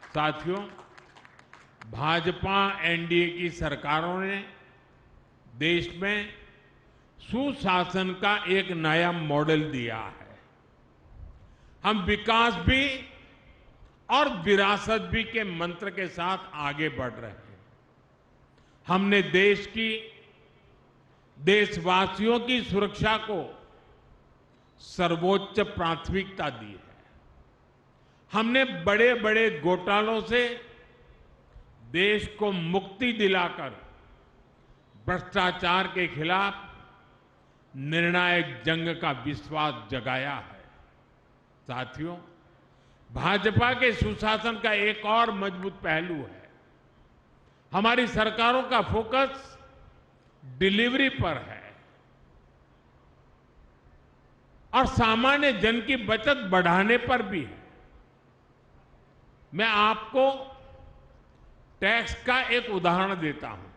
साथियों, भाजपा एनडीए की सरकारों ने देश में सुशासन का एक नया मॉडल दिया है। हम विकास भी और विरासत भी के मंत्र के साथ आगे बढ़ रहे हैं। हमने देशवासियों की सुरक्षा को सर्वोच्च प्राथमिकता दी है। हमने बड़े बड़े घोटालों से देश को मुक्ति दिलाकर भ्रष्टाचार के खिलाफ निर्णायक जंग का विश्वास जगाया है। साथियों, भाजपा के सुशासन का एक और मजबूत पहलू है। हमारी सरकारों का फोकस डिलीवरी पर है और सामान्य जन की बचत बढ़ाने पर भी है। मैं आपको टैक्स का एक उदाहरण देता हूं।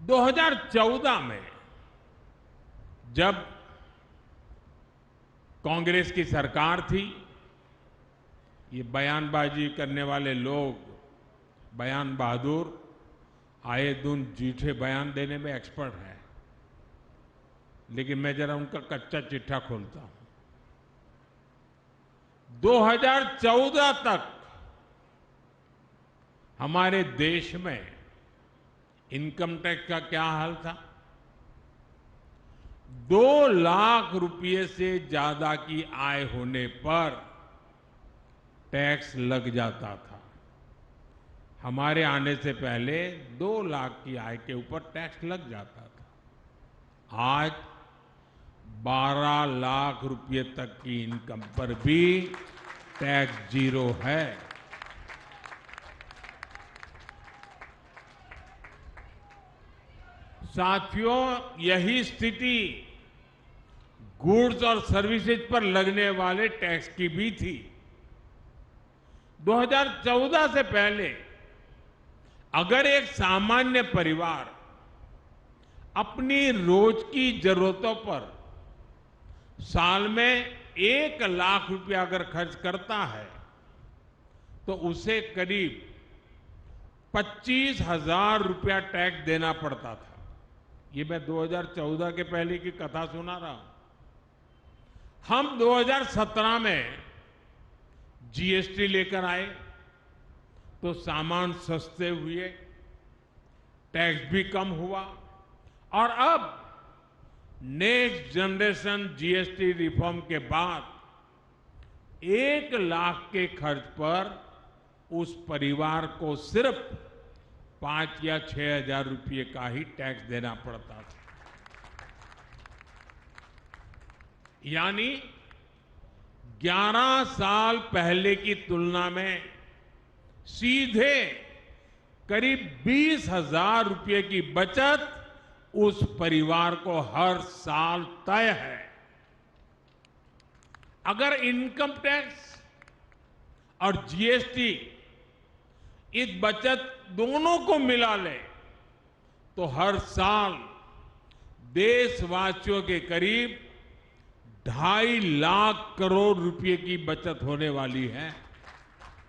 2014 में जब कांग्रेस की सरकार थी, ये बयानबाजी करने वाले लोग, बयान बहादुर, आए दिन झूठे बयान देने में एक्सपर्ट हैं, लेकिन मैं जरा उनका कच्चा चिट्ठा खोलता हूं। 2014 तक हमारे देश में इनकम टैक्स का क्या हाल था? 2 लाख रुपए से ज्यादा की आय होने पर टैक्स लग जाता था। हमारे आने से पहले 2 लाख की आय के ऊपर टैक्स लग जाता था। आज 12 लाख रुपए तक की इनकम पर भी टैक्स जीरो है। साथियों, यही स्थिति गुड्स और सर्विसेज पर लगने वाले टैक्स की भी थी। 2014 से पहले अगर एक सामान्य परिवार अपनी रोज की जरूरतों पर साल में 1 लाख रुपया अगर खर्च करता है तो उसे करीब 25,000 रुपया टैक्स देना पड़ता था। ये मैं 2014 के पहले की कथा सुना रहा हूं। हम 2017 में जीएसटी लेकर आए तो सामान सस्ते हुए, टैक्स भी कम हुआ और अब नेक्स्ट जनरेशन जीएसटी रिफॉर्म के बाद 1 लाख के खर्च पर उस परिवार को सिर्फ 5 या 6,000 रुपये का ही टैक्स देना पड़ता था। यानी 11 साल पहले की तुलना में सीधे करीब 20,000 रुपये की बचत उस परिवार को हर साल तय है। अगर इनकम टैक्स और जीएसटी इस बचत दोनों को मिला ले तो हर साल देशवासियों के करीब 2.5 लाख करोड़ रुपए की बचत होने वाली है।